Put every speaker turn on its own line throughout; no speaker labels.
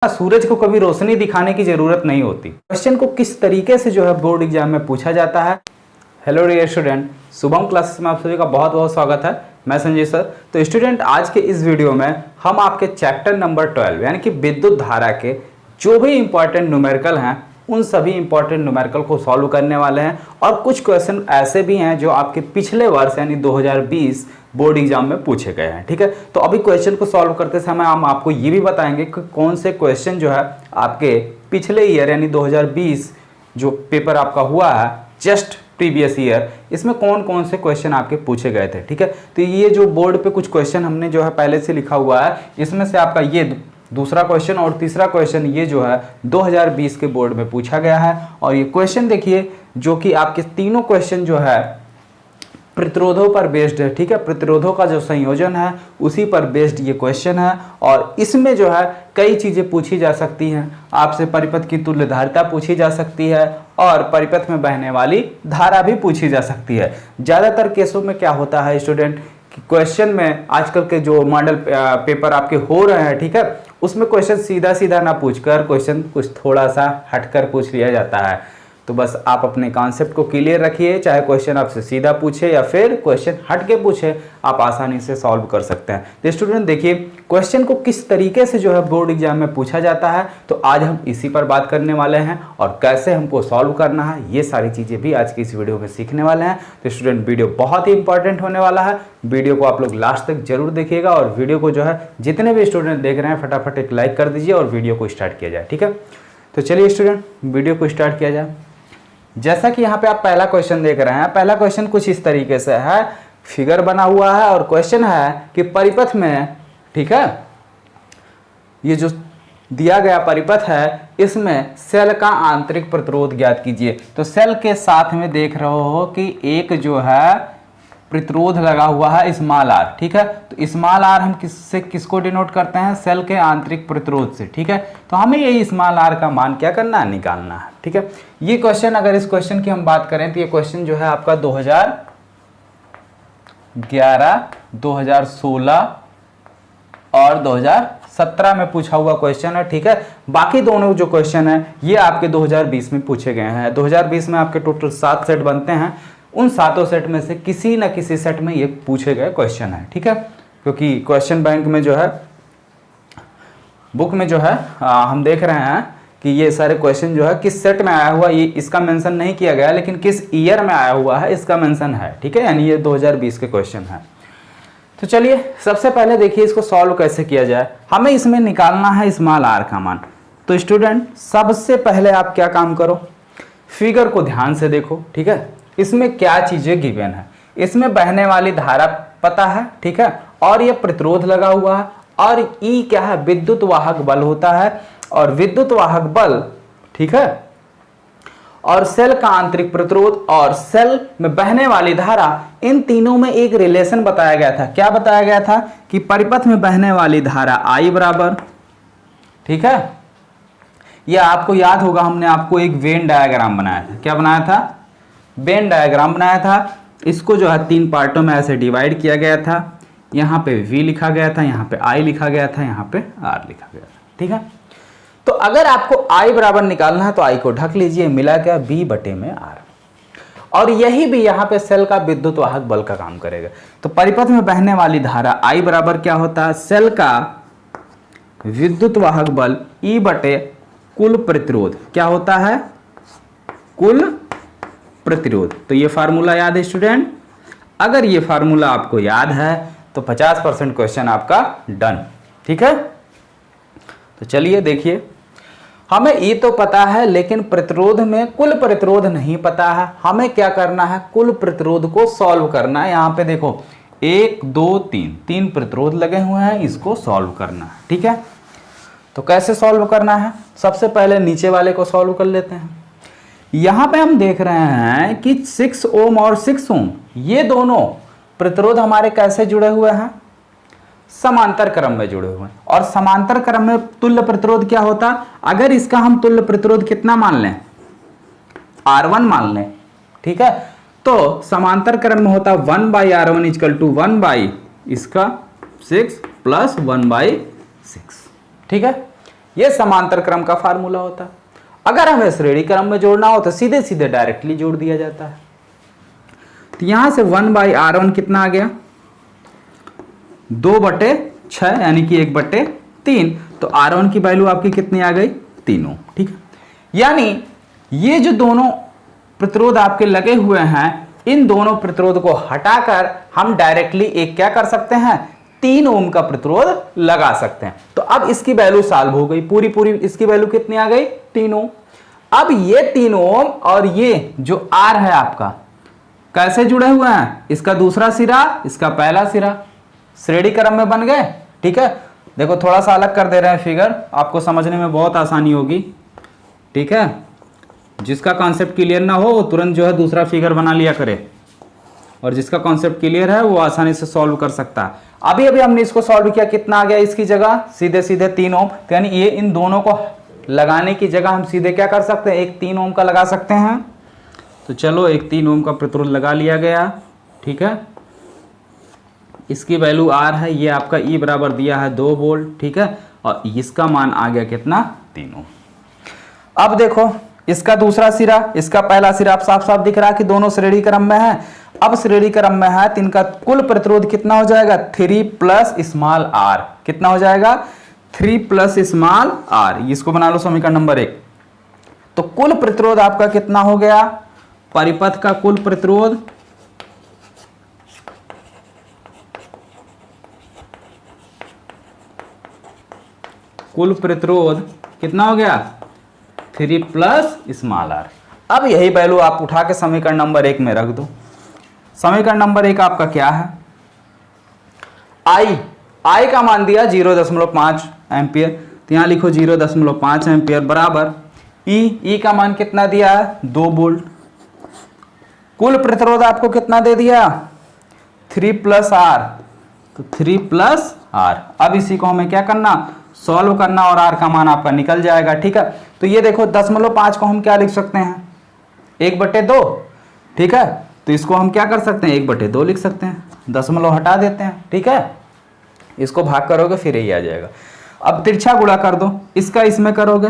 सूरज को कभी रोशनी दिखाने की जरूरत नहीं होती। क्वेश्चन को किस तरीके से जो है बोर्ड एग्जाम में पूछा जाता है। Hello dear student, Shubham Classes में आप सभी का बहुत बहुत स्वागत है। मैं संजय सर। तो स्टूडेंट, आज के इस वीडियो में हम आपके चैप्टर नंबर 12 यानी कि विद्युत धारा के जो भी इंपॉर्टेंट न्यूमेरिकल हैं उन सभी इंपॉर्टेंट न्यूमेरिकल को सॉल्व करने वाले हैं। और कुछ क्वेश्चन ऐसे भी हैं जो आपके पिछले वर्ष यानी 2020 बोर्ड एग्जाम में पूछे गए हैं। ठीक है, तो अभी क्वेश्चन को सॉल्व करते समय हम आपको ये भी बताएंगे कि कौन से क्वेश्चन जो है आपके पिछले ईयर यानी 2020 जो पेपर आपका हुआ है जस्ट प्रीवियस ईयर, इसमें कौन कौन से क्वेश्चन आपके पूछे गए थे। ठीक है, तो ये जो बोर्ड पे कुछ क्वेश्चन हमने जो है पहले से लिखा हुआ है, इसमें से आपका ये दूसरा क्वेश्चन और तीसरा क्वेश्चन ये जो है 2020 के बोर्ड में पूछा गया है। और ये क्वेश्चन देखिए जो कि आपके तीनों क्वेश्चन जो है प्रतिरोधों पर बेस्ड है। ठीक है, प्रतिरोधों का जो संयोजन है उसी पर बेस्ड ये क्वेश्चन है। और इसमें जो है कई चीजें पूछी जा सकती हैं। आपसे परिपथ की तुल्यधारिता पूछी जा सकती है और परिपथ में बहने वाली धारा भी पूछी जा सकती है। ज्यादातर केसों में क्या होता है स्टूडेंट, क्वेश्चन में आजकल के जो मॉडल पेपर आपके हो रहे हैं, ठीक है, उसमें क्वेश्चन सीधा सीधा ना पूछकर क्वेश्चन कुछ थोड़ा सा हटकर पूछ लिया जाता है। तो बस आप अपने कॉन्सेप्ट को क्लियर रखिए, चाहे क्वेश्चन आपसे सीधा पूछे या फिर क्वेश्चन हट के पूछे, आप आसानी से सॉल्व कर सकते हैं। तो स्टूडेंट देखिए, क्वेश्चन को किस तरीके से जो है बोर्ड एग्जाम में पूछा जाता है, तो आज हम इसी पर बात करने वाले हैं और कैसे हमको सॉल्व करना है, ये सारी चीज़ें भी आज की इस वीडियो में सीखने वाले हैं। तो स्टूडेंट, वीडियो बहुत ही इंपॉर्टेंट होने वाला है। वीडियो को आप लोग लास्ट तक जरूर देखिएगा और वीडियो को जो है जितने भी स्टूडेंट देख रहे हैं फटाफट एक लाइक कर दीजिए और वीडियो को स्टार्ट किया जाए। ठीक है, तो चलिए स्टूडेंट वीडियो को स्टार्ट किया जाए। जैसा कि यहाँ पे आप पहला क्वेश्चन देख रहे हैं, पहला क्वेश्चन कुछ इस तरीके से है, फिगर बना हुआ है और क्वेश्चन है कि परिपथ में, ठीक है, ये जो दिया गया परिपथ है इसमें सेल का आंतरिक प्रतिरोध ज्ञात कीजिए। तो सेल के साथ में देख रहे हो कि एक जो है प्रतिरोध लगा हुआ है स्मॉल आर। ठीक है, तो स्मॉल आर हम किसको डिनोट करते हैं, सेल के आंतरिक प्रतिरोध से। ठीक है, तो हमें ये स्मॉल आर का मान क्या करना है, निकालना है। ठीक है, ये क्वेश्चन, अगर इस क्वेश्चन की हम बात करें तो ये क्वेश्चन जो है आपका 2011, 2016 और 2017 में पूछा हुआ क्वेश्चन है। ठीक है, बाकी दोनों जो क्वेश्चन है ये आपके 2020 में पूछे गए हैं। 2020 में आपके टोटल 7 सेट बनते हैं, उन 7 सेट में से किसी न किसी सेट में ये पूछे गए क्वेश्चन है। ठीक है, क्योंकि क्वेश्चन बैंक में जो है बुक में जो है हम देख रहे हैं कि ये सारे क्वेश्चन जो है किस सेट में आया हुआ, ये इसका मेंशन नहीं किया गया, लेकिन किस ईयर में आया हुआ है इसका मेंशन है। ठीक है, यानी ये 2020 के क्वेश्चन है। तो चलिए सबसे पहले देखिए इसको सॉल्व कैसे किया जाए। हमें इसमें निकालना है स्मॉल आर का मान। तो स्टूडेंट, सबसे पहले आप क्या काम करो, फिगर को ध्यान से देखो। ठीक है, इसमें क्या चीजें गिवन है, इसमें बहने वाली धारा पता है। ठीक है, और ये प्रतिरोध लगा हुआ है और ई क्या है, विद्युत वाहक बल होता है। और विद्युत वाहक बल, ठीक है, और सेल का आंतरिक प्रतिरोध और सेल में बहने वाली धारा, इन तीनों में एक रिलेशन बताया गया था। क्या बताया गया था कि परिपथ में बहने वाली धारा आई बराबर, ठीक है, यह आपको याद होगा, हमने आपको एक वेन डायग्राम बनाया था। क्या बनाया था, वेन डायग्राम बनाया था। इसको जो है 3 पार्टों में ऐसे डिवाइड किया गया था। यहाँ पे V लिखा गया था, यहाँ पे I लिखा गया था, यहाँ पे R लिखा गया था। ठीक है, तो अगर आपको I बराबर निकालना है तो I को ढक लीजिए, मिला क्या, B/R। और यही भी यहाँ पे सेल का विद्युत वाहक बल का काम करेगा। तो परिपथ में बहने वाली धारा I बराबर क्या होता है, सेल का विद्युत वाहक बल E/ कुल प्रतिरोध। क्या होता है, कुल प्रतिरोध। तो ये फार्मूला याद है स्टूडेंट, अगर ये फार्मूला आपको याद है तो 50% क्वेश्चन आपका डन। ठीक है, तो चलिए देखिए, हमें ये तो पता है लेकिन प्रतिरोध में कुल प्रतिरोध नहीं पता है। हमें क्या करना है, कुल प्रतिरोध को सॉल्व करना है। यहाँ पे देखो 1 2 3 प्रतिरोध लगे हुए हैं, इसको सॉल्व करना है। ठीक है, तो कैसे सॉल्व करना है, सबसे पहले नीचे वाले को सॉल्व कर लेते हैं। यहां पे हम देख रहे हैं कि 6 ओम और 6 ओम ये दोनों प्रतिरोध हमारे कैसे जुड़े हुए हैं, समांतर क्रम में जुड़े हुए हैं। और समांतर क्रम में तुल्य प्रतिरोध क्या होता, अगर इसका हम तुल्य प्रतिरोध कितना मान लें, R1 मान लें। ठीक है, तो समांतर क्रम में होता 1/R1 = 1/6 + 1/6। ठीक है, ये समांतर क्रम का फार्मूला होता है। अगर हमें श्रेणी क्रम में जोड़ना हो तो सीधे सीधे डायरेक्टली जोड़ दिया जाता है। तो यहां से 1/R1 कितना आ गया, 2/6 यानी कि 1/3। तो R1 की वैल्यू आपकी कितनी आ गई, 3 ओम। ठीक है, यानी ये जो दोनों प्रतिरोध आपके लगे हुए हैं, इन दोनों प्रतिरोध को हटाकर हम डायरेक्टली एक क्या कर सकते हैं, 3 ओम का प्रतिरोध लगा सकते हैं। तो अब इसकी वैल्यू सॉल्व हो गई, पूरी इसकी वैल्यू कितनी आ गई, 3 ओम। अब ये 3 ओम और ये जो R है आपका कैसे जुड़े हुए हैं, इसका दूसरा सिरा, इसका पहला सिरा, श्रेणी क्रम में बन गए। ठीक है, देखो थोड़ा सा अलग कर दे रहे हैं फिगर, आपको समझने में बहुत आसानी होगी। ठीक है, जिसका कॉन्सेप्ट क्लियर ना हो वो तुरंत जो है दूसरा फिगर बना लिया करे, और जिसका कॉन्सेप्ट क्लियर है वो आसानी से सॉल्व कर सकता है। अभी अभी हमने इसको सॉल्व किया, कितना आ गया इसकी जगह, सीधे सीधे 3 ओम। तो यानी ये इन दोनों को लगाने की जगह हम सीधे क्या कर सकते हैं, एक 3 ओम का लगा सकते हैं। तो चलो एक 3 ओम का प्रतिरोध लगा लिया गया। ठीक है, इसकी वैल्यू R है, ये आपका E बराबर दिया है 2 वोल्ट। ठीक है, और इसका मान आ गया कितना, 3 ओम। अब देखो इसका दूसरा सिरा, इसका पहला सिरा, आप साफ साफ दिख रहा है कि दोनों श्रेणी क्रम में है। अब श्रेणी क्रम में है तो इनका कुल प्रतिरोध कितना हो जाएगा, 3 प्लस स्मॉल r। कितना हो जाएगा, 3 प्लस स्मॉल r। इसको बना लो समीकरण नंबर 1। तो कुल प्रतिरोध आपका कितना हो गया, परिपथ का कुल प्रतिरोध कितना हो गया, 3 प्लस स्मॉल r। अब यही वैल्यू आप उठा के समीकरण नंबर 1 में रख दो। समीकरण नंबर 1 आपका क्या है, I का मान दिया 0.5 एम्पियर, तो यहां लिखो 0.5 एम्पियर बराबर E का मान कितना दिया है, 2 वोल्ट। कुल प्रतिरोध आपको कितना दे दिया, 3 प्लस r, तो 3 प्लस r। अब इसी को हमें क्या करना, सॉल्व करना, और r का मान आपका निकल जाएगा। ठीक है, तो ये देखो 0.5 को हम क्या लिख सकते हैं, 1/2। ठीक है, तो इसको हम क्या कर सकते हैं, 1/2 लिख सकते हैं, दशमलव हटा देते हैं। ठीक है, इसको भाग करोगे फिर यही आ जाएगा। अब तिरछा गुणा कर दो, इसका इसमें करोगे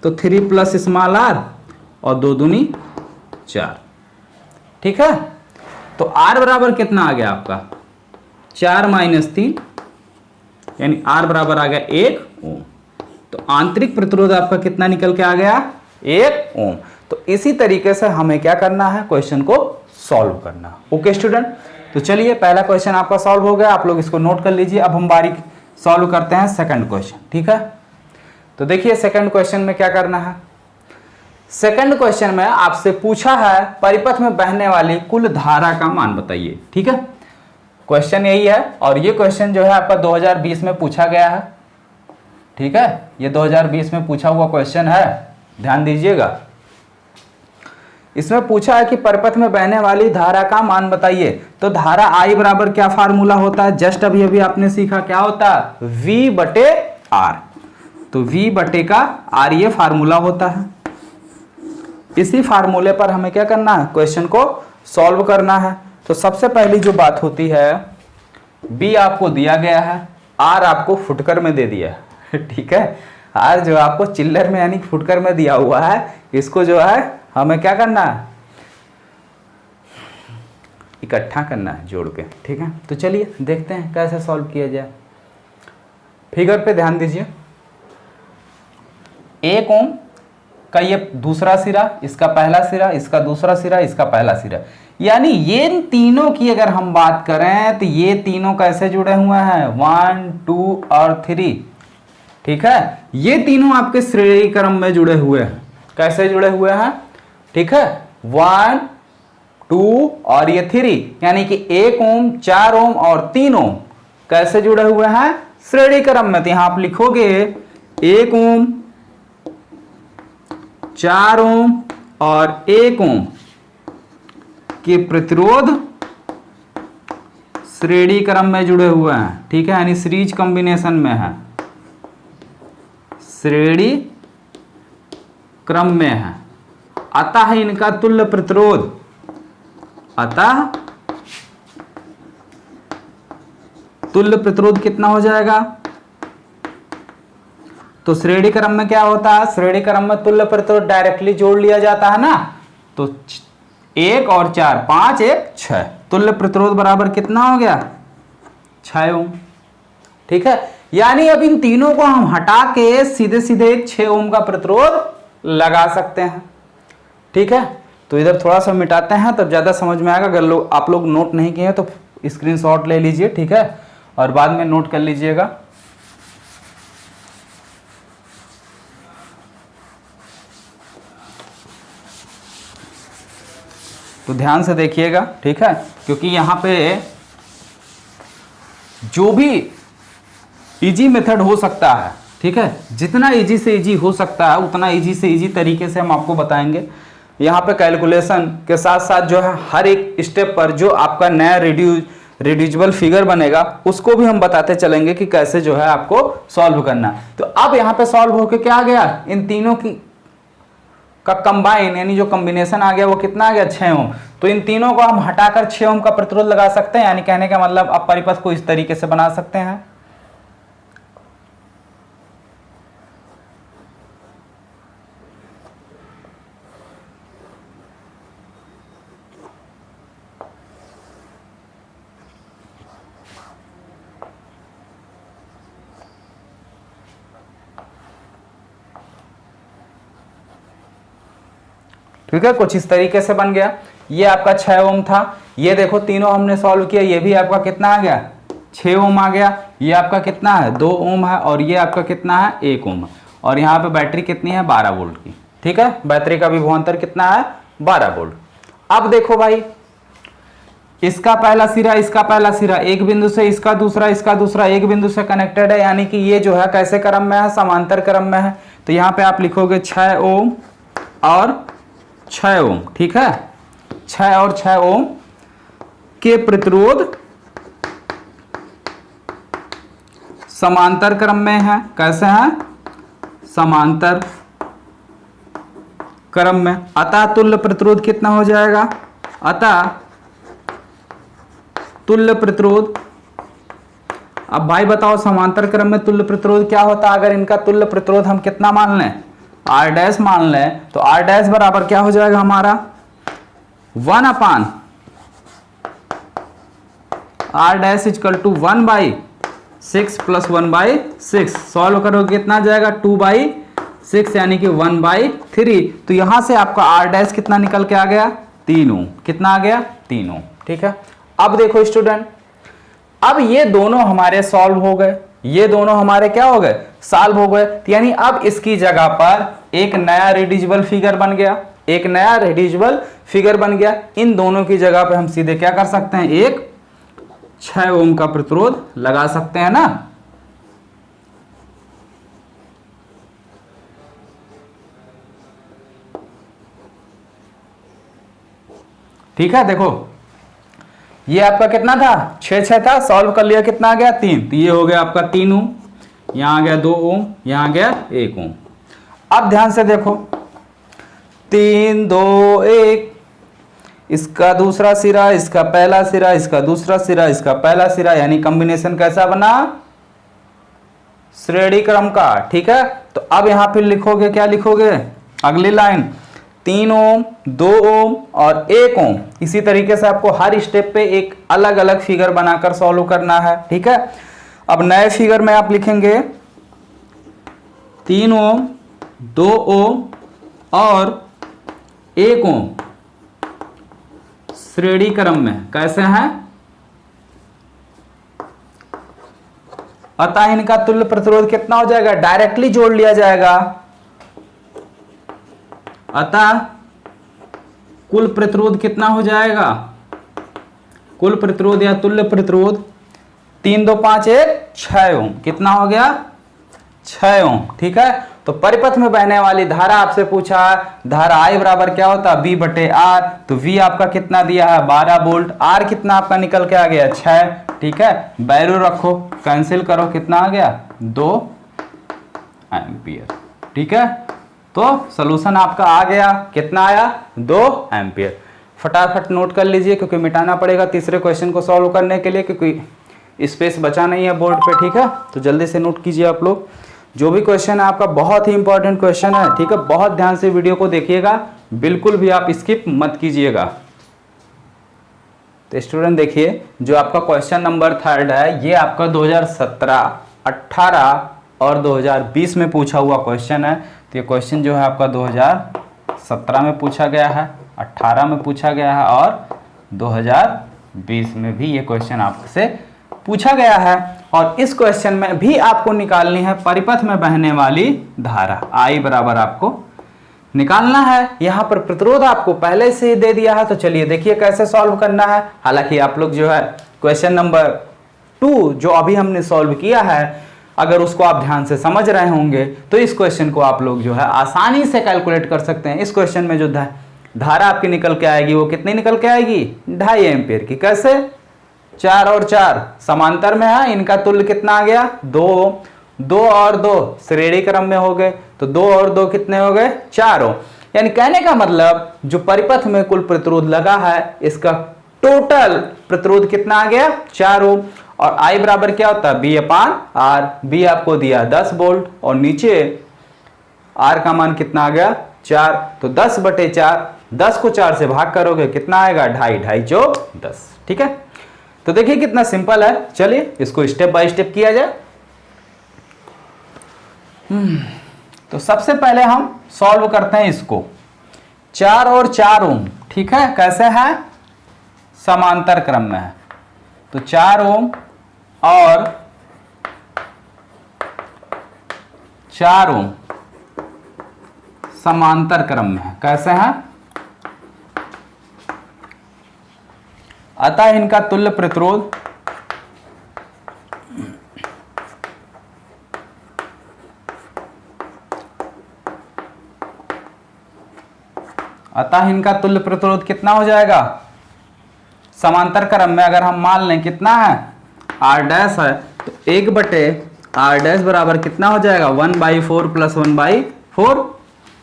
तो 3 प्लस स्मॉल r और 2 दूनी 4। ठीक है, तो r बराबर कितना आ गया आपका, 4 - 3, यानी r बराबर आ गया 1 ओम। तो आंतरिक प्रतिरोध आपका कितना निकल के आ गया, 1 ओम। तो इसी तरीके से हमें क्या करना है, क्वेश्चन को सॉल्व करना। ओके स्टूडेंट, तो चलिए पहला क्वेश्चन आपका सॉल्व हो गया, आप लोग इसको नोट कर लीजिए। अब हम बारीक सॉल्व करते हैं सेकंड क्वेश्चन। ठीक है, तो देखिए सेकंड क्वेश्चन में क्या करना है। सेकंड क्वेश्चन में आपसे पूछा है परिपथ में बहने वाली कुल धारा का मान बताइए। ठीक है, क्वेश्चन यही है, और ये क्वेश्चन जो है आपका 2020 में पूछा गया है। ठीक है, ये 2020 में पूछा हुआ क्वेश्चन है, ध्यान दीजिएगा। इसमें पूछा है कि परिपथ में बहने वाली धारा का मान बताइए। तो धारा I बराबर क्या फार्मूला होता है, जस्ट अभी अभी आपने सीखा, क्या होता है, V/R। तो V/R ये फार्मूला होता है। इसी फार्मूले पर हमें क्या करना है, क्वेश्चन को सॉल्व करना है। तो सबसे पहली जो बात होती है, B आपको दिया गया है, R आपको फुटकर में दे दिया है। ठीक है, R जो आपको चिल्लर में यानी फुटकर में दिया हुआ है, इसको जो है हमें क्या करना है, इकट्ठा करना है जोड़ के। ठीक है, तो चलिए देखते हैं कैसे सॉल्व किया जाए। फिगर पे ध्यान दीजिए, 1 ओम का ये दूसरा सिरा, इसका पहला सिरा, इसका दूसरा सिरा, इसका पहला सिरा, यानी ये तीनों की अगर हम बात करें तो ये तीनों कैसे जुड़े हुए हैं, 1, 2 और 3। ठीक है, ये तीनों आपके श्रेणी क्रम में जुड़े हुए हैं। कैसे जुड़े हुए हैं, ठीक है, 1, 2 और ये 3, यानी कि 1 ओम, 4 ओम और 3 ओम कैसे जुड़े हुए हैं, श्रेणी क्रम में। तो यहां आप लिखोगे 1 ओम, 4 ओम और 1 ओम के प्रतिरोध श्रेणी क्रम में जुड़े हुए हैं। ठीक है, यानी सीरीज कॉम्बिनेशन में है, श्रेणी क्रम में है। अतः इनका तुल्य प्रतिरोध, अतः तुल्य प्रतिरोध कितना हो जाएगा, तो श्रेणी क्रम में क्या होता है, श्रेणी क्रम में तुल्य प्रतिरोध डायरेक्टली जोड़ लिया जाता है ना, तो 1 और 4 5 1 6, तुल्य प्रतिरोध बराबर कितना हो गया 6 ओम। ठीक है, यानी अब इन तीनों को हम हटा के सीधे सीधे 6 ओम का प्रतिरोध लगा सकते हैं। ठीक है, तो इधर थोड़ा सा मिटाते हैं तब ज्यादा समझ में आएगा। अगर आप लोग नोट नहीं किए तो स्क्रीनशॉट ले लीजिए, ठीक है, और बाद में नोट कर लीजिएगा। तो ध्यान से देखिएगा, ठीक है, क्योंकि यहां पे जो भी इजी मेथड हो सकता है, ठीक है, जितना इजी से इजी हो सकता है उतना इजी से इजी तरीके से हम आपको बताएंगे। यहाँ पे कैलकुलेशन के साथ साथ जो है हर एक स्टेप पर जो आपका नया रिड्यूसिबल फिगर बनेगा उसको भी हम बताते चलेंगे कि कैसे जो है आपको सॉल्व करना। तो अब यहाँ पे सॉल्व होके क्या आ गया, इन तीनों की का कंबाइन यानी जो कॉम्बिनेशन आ गया वो कितना आ गया 6 ओम। तो इन तीनों को हम हटाकर 6 ओम का प्रतिरोध लगा सकते हैं, यानी कहने का मतलब आप परिपथ को इस तरीके से बना सकते हैं। ठीक है, कुछ इस तरीके से बन गया। ये आपका 6 ओम था, ये देखो तीनों हमने सॉल्व किया, ये भी आपका कितना आ गया 6 ओम आ गया। ये आपका कितना है 2 ओम है, और ये आपका कितना है 1 ओम है। और यहाँ पे बैटरी कितनी है 12 वोल्ट की। ठीक है, बैटरी का विभवांतर कितना है 12 वोल्ट। अब देखो भाई, इसका पहला सिरा इसका पहला सिरा एक बिंदु से, इसका दूसरा एक बिंदु से कनेक्टेड है, यानी कि ये जो है कैसे क्रम में है, समांतर क्रम में है। तो यहाँ पे आप लिखोगे 6 ओम और 6 ओम। ठीक है, 6 और 6 ओम के प्रतिरोध समांतर क्रम में है। कैसे है, समांतर क्रम में। अतः तुल्य प्रतिरोध कितना हो जाएगा, अतः तुल्य प्रतिरोध। अब भाई बताओ समांतर क्रम में तुल्य प्रतिरोध क्या होता है। अगर इनका तुल्य प्रतिरोध हम कितना मान लें, R डैश मान लें, तो R डैश बराबर क्या हो जाएगा हमारा 1/, R dash equal to 1/6 plus 1/6। Solve करोगे कितना आ जाएगा 2/6 यानी कि 1/3। तो यहां से आपका R डैश कितना निकल के आ गया 3 ओम। कितना आ गया 3 ओम। ठीक है, अब देखो स्टूडेंट, अब ये दोनों हमारे सॉल्व हो गए, ये दोनों हमारे क्या हो गए सॉल्व हो गए। यानी अब इसकी जगह पर एक नया रिड्यूसिबल फिगर बन गया, एक नया रिड्यूसिबल फिगर बन गया। इन दोनों की जगह पे हम सीधे क्या कर सकते हैं, एक 6 ओम का प्रतिरोध लगा सकते हैं ना। ठीक है, देखो ये आपका कितना था 6 था, सॉल्व कर लिया, कितना आ गया 3। तो ये हो गया आपका 3 ओम, यहां आ गया 2 ओम, यहां आ गया 1 ओम। अब ध्यान से देखो 3 2 1, इसका दूसरा सिरा, इसका पहला सिरा, इसका दूसरा सिरा, इसका पहला सिरा, यानी कॉम्बिनेशन कैसा बना श्रेणी क्रम का। ठीक है, तो अब यहां फिर लिखोगे, क्या लिखोगे अगली लाइन 3 ओम 2 ओम और 1 ओम। इसी तरीके से आपको हर स्टेप पे एक अलग अलग फिगर बनाकर सॉल्व करना है। ठीक है, अब नए फिगर में आप लिखेंगे 3 ओम 2 ओम और 1 ओम श्रेणी क्रम में। कैसे हैं, अतः इनका तुल्य प्रतिरोध कितना हो जाएगा, डायरेक्टली जोड़ लिया जाएगा। अतः कुल प्रतिरोध कितना हो जाएगा, कुल प्रतिरोध या तुल्य प्रतिरोध 3 2 5 1 6 ओम। कितना हो गया 6 ओम। ठीक है, तो परिपथ में बहने वाली धारा आपसे पूछा, धारा I बराबर क्या होता है V/R। तो V आपका कितना दिया है 12 वोल्ट, R कितना आपका निकल के आ गया 6। ठीक है, वैल्यू रखो, कैंसिल करो, कितना आ गया 2 एम्पियर। ठीक है, तो सॉल्यूशन आपका आ गया, कितना आया 2 एम्पियर। फटाफट नोट कर लीजिए क्योंकि मिटाना पड़ेगा तीसरे क्वेश्चन को सॉल्व करने के लिए, क्योंकि स्पेस बचा नहीं है बोर्ड पे। ठीक है, तो जल्दी से नोट कीजिए आप लोग। जो भी क्वेश्चन है आपका बहुत ही इंपॉर्टेंट क्वेश्चन है, ठीक है। बहुत ध्यान से वीडियो को देखिएगा, बिल्कुल भी आप स्किप मत कीजिएगा। तो स्टूडेंट देखिए, जो आपका क्वेश्चन नंबर 3 है, ये आपका 2017, 18 और 2020 में पूछा हुआ क्वेश्चन है। तो ये क्वेश्चन जो है आपका 2017 में पूछा गया है, 18 में पूछा गया है और 2020 में भी ये क्वेश्चन आपसे पूछा गया है। और इस क्वेश्चन में भी आपको निकालनी है परिपथ में बहने वाली धारा, I बराबर आपको निकालना है। यहाँ पर प्रतिरोध आपको पहले से ही दे दिया है, तो चलिए देखिए कैसे सॉल्व करना है। हालांकि आप लोग जो है क्वेश्चन नंबर 2 जो अभी हमने सॉल्व किया है, अगर उसको आप ध्यान से समझ रहे होंगे तो इस क्वेश्चन को आप लोग जो है आसानी से कैलकुलेट कर सकते हैं। इस क्वेश्चन में जो धारा आपकी निकल के आएगी वो कितनी निकल के आएगी, 2.5 एम्पियर की। कैसे, 4 और 4 समांतर में है, इनका तुल्य कितना आ गया, 2, 2 और 2 श्रेणी क्रम में हो गए, तो 2 और 2 कितने हो गए, 4 ओम। यानी कहने का मतलब जो परिपथ में कुल प्रतिरोध लगा है, इसका टोटल प्रतिरोध कितना आ गया, 4 ओम। और I बराबर क्या होता है, B/R। B आपको दिया 10 वोल्ट और नीचे R का मान कितना आ गया, 4। तो 10/4, 10 को 4 से भाग करोगे कितना आएगा, 2.5, 2.5 चौक 10, ठीक है। तो देखिए कितना सिंपल है। चलिए इसको स्टेप बाय स्टेप किया जाए। तो सबसे पहले हम सॉल्व करते हैं इसको, 4 और 4 ओम, ठीक है। कैसे है, समांतर क्रम में है, तो 4 ओम और 4 ओम समांतर क्रम में है। कैसे है, अतः इनका तुल्य प्रतिरोध कितना हो जाएगा, समांतर क्रम में अगर हम मान लें कितना है, R डैश है, तो 1/R डैश बराबर कितना हो जाएगा, 1/4 + 1/4,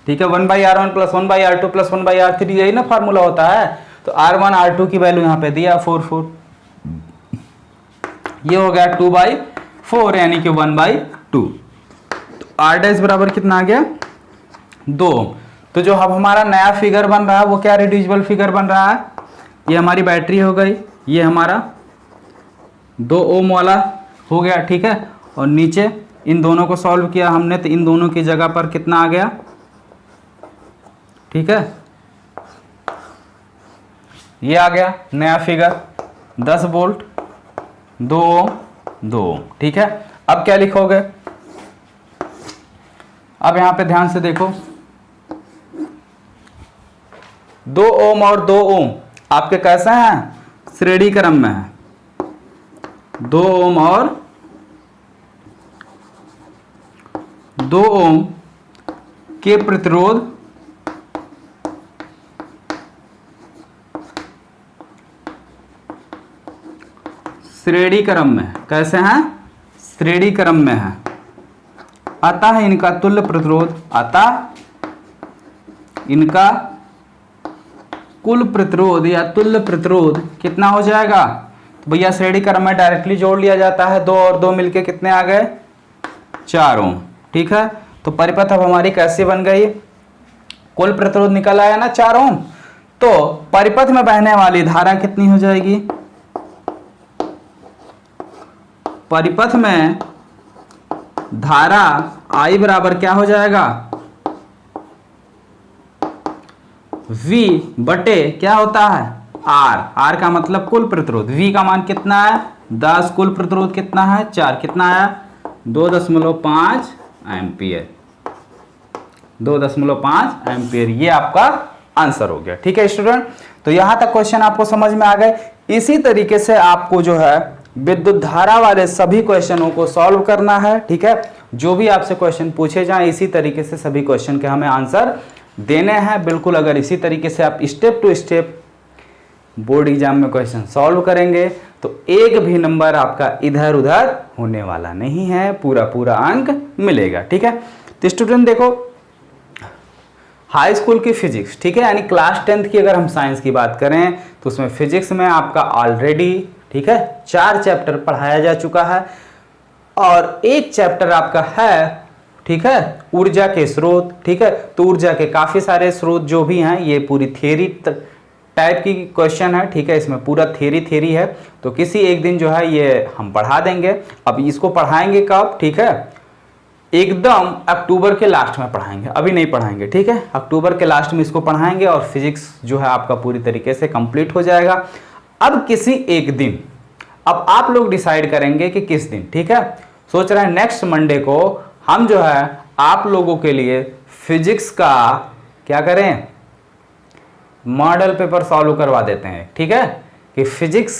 ठीक है। 1/R1 + 1/R2 + 1/R3, यही ना फार्मूला होता है। तो R1 R2 की वैल्यू यहाँ पे दिया 4, ये हो गया 2/4 यानी कि 1/2। तो R डैश बराबर कितना आ गया, 2। तो जो अब हमारा नया फिगर बन रहा है वो क्या रिड्यूसिबल फिगर बन रहा है, ये हमारी बैटरी हो गई, ये हमारा 2 ओम वाला हो गया, ठीक है। और नीचे इन दोनों को सॉल्व किया हमने, तो इन दोनों की जगह पर कितना आ गया, ठीक है। ये आ गया नया फिगर, 10 वोल्ट, 2 ओम, 2 ओम, ठीक है। अब क्या लिखोगे, अब यहां पे ध्यान से देखो, 2 ओम और 2 ओम आपके कैसे हैं, श्रेणी क्रम में है। 2 ओम और 2 ओम के प्रतिरोध श्रेणी क्रम में, कैसे हैं, श्रेणी क्रम में है। अतः इनका तुल्य प्रतिरोध, अतः इनका कुल प्रतिरोध या तुल्य प्रतिरोध कितना हो जाएगा, तो भैया श्रेणी क्रम में डायरेक्टली जोड़ लिया जाता है, 2 और 2 मिलके कितने आ गए, 4 ओम, ठीक है। तो परिपथ अब हमारी कैसे बन गई, कुल प्रतिरोध निकल आया ना 4 ओम, तो परिपथ में बहने वाली धारा कितनी हो जाएगी, परिपथ में धारा I बराबर क्या हो जाएगा, V बटे क्या होता है, R का मतलब कुल प्रतिरोध, V का मान कितना है 10, कुल प्रतिरोध कितना है 4, कितना आया 2.5 एम्पियर, 2.5 एम्पियर, ये आपका आंसर हो गया, ठीक है स्टूडेंट। तो यहां तक क्वेश्चन आपको समझ में आ गए। इसी तरीके से आपको जो है विद्युत धारा वाले सभी क्वेश्चनों को सॉल्व करना है, ठीक है। जो भी आपसे क्वेश्चन पूछे जाएं इसी तरीके से सभी क्वेश्चन के हमें आंसर देने हैं। बिल्कुल अगर इसी तरीके से आप step to step board exam में क्वेश्चन सॉल्व करेंगे तो एक भी नंबर आपका इधर उधर होने वाला नहीं है, पूरा पूरा अंक मिलेगा, ठीक है। तो स्टूडेंट देखो, हाई स्कूल की फिजिक्स, ठीक है, यानी क्लास 10th की अगर हम साइंस की बात करें तो उसमें फिजिक्स में आपका ऑलरेडी, ठीक है, 4 चैप्टर पढ़ाया जा चुका है और एक चैप्टर आपका है ठीक है, ऊर्जा के स्रोत, ठीक है। तो ऊर्जा के काफी सारे स्रोत जो भी हैं, ये पूरी थियरी टाइप की क्वेश्चन है, ठीक है। इसमें पूरा थियरी है। तो किसी एक दिन जो है ये हम पढ़ा देंगे। अब इसको पढ़ाएंगे कब, ठीक है, एकदम अक्टूबर के लास्ट में पढ़ाएंगे, अभी नहीं पढ़ाएंगे, ठीक है। अक्टूबर के लास्ट में इसको पढ़ाएंगे और फिजिक्स जो है आपका पूरी तरीके से कंप्लीट हो जाएगा। अब किसी एक दिन, अब आप लोग डिसाइड करेंगे कि किस दिन, ठीक है। सोच रहे हैं नेक्स्ट मंडे को हम जो है आप लोगों के लिए फिजिक्स का क्या करें, मॉडल पेपर सॉल्व करवा देते हैं, ठीक है। कि फिजिक्स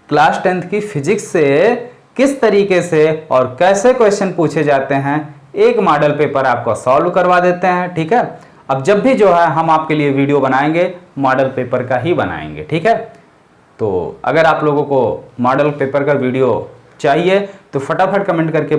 क्लास 10th की फिजिक्स से किस तरीके से और कैसे क्वेश्चन पूछे जाते हैं, एक मॉडल पेपर आपको सॉल्व करवा देते हैं, ठीक है। अब जब भी जो है हम आपके लिए वीडियो बनाएंगे मॉडल पेपर का ही बनाएंगे, ठीक है। तो अगर आप लोगों को मॉडल पेपर का वीडियो चाहिए तो फटाफट कमेंट करके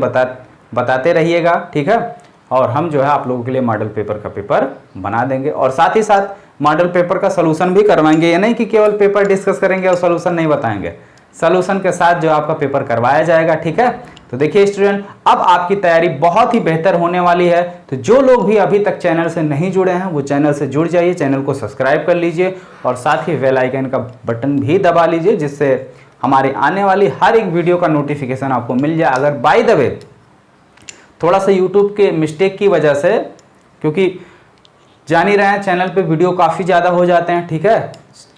बताते रहिएगा, ठीक है। और हम जो है आप लोगों के लिए मॉडल पेपर का पेपर बना देंगे और साथ ही साथ मॉडल पेपर का सलूशन भी करवाएंगे। ये नहीं कि केवल पेपर डिस्कस करेंगे और सलूशन नहीं बताएंगे, सलूशन के साथ जो आपका पेपर करवाया जाएगा, ठीक है। तो देखिए स्टूडेंट, अब आपकी तैयारी बहुत ही बेहतर होने वाली है। तो जो लोग भी अभी तक चैनल से नहीं जुड़े हैं वो चैनल से जुड़ जाइए, चैनल को सब्सक्राइब कर लीजिए और साथ ही बेल आइकन का बटन भी दबा लीजिए, जिससे हमारी आने वाली हर एक वीडियो का नोटिफिकेशन आपको मिल जाए। अगर बाय द वे थोड़ा सा यूट्यूब के मिस्टेक की वजह से, क्योंकि जान ही रहे हैं चैनल पे वीडियो काफ़ी ज़्यादा हो जाते हैं, ठीक है,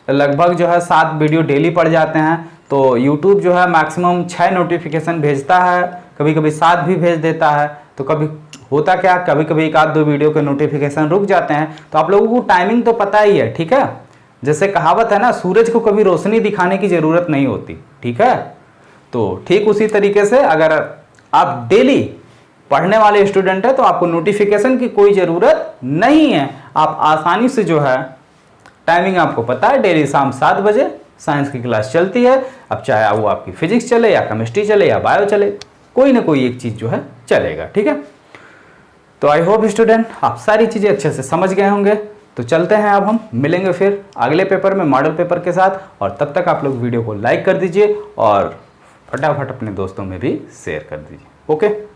लगभग जो है 7 वीडियो डेली पड़ जाते हैं। तो यूट्यूब जो है मैक्सिमम 6 नोटिफिकेशन भेजता है, कभी कभी 7 भी भेज देता है। तो कभी होता क्या, कभी कभी 1-2 वीडियो के नोटिफिकेशन रुक जाते हैं। तो आप लोगों को टाइमिंग तो पता ही है, ठीक है। जैसे कहावत है ना, सूरज को कभी रोशनी दिखाने की ज़रूरत नहीं होती, ठीक है। तो ठीक उसी तरीके से अगर आप डेली पढ़ने वाले स्टूडेंट है तो आपको नोटिफिकेशन की कोई ज़रूरत नहीं है। आप आसानी से जो है, टाइमिंग आपको पता है, डेली शाम 7 बजे साइंस की क्लास चलती है। अब चाहे वो आपकी फिजिक्स चले या केमिस्ट्री चले या बायो चले, कोई ना कोई एक चीज़ जो है चलेगा, ठीक है। तो आई होप स्टूडेंट आप सारी चीज़ें अच्छे से समझ गए होंगे। तो चलते हैं, अब हम मिलेंगे फिर अगले पेपर में मॉडल पेपर के साथ। और तब तक आप लोग वीडियो को लाइक कर दीजिए और फटाफट अपने दोस्तों में भी शेयर कर दीजिए। ओके।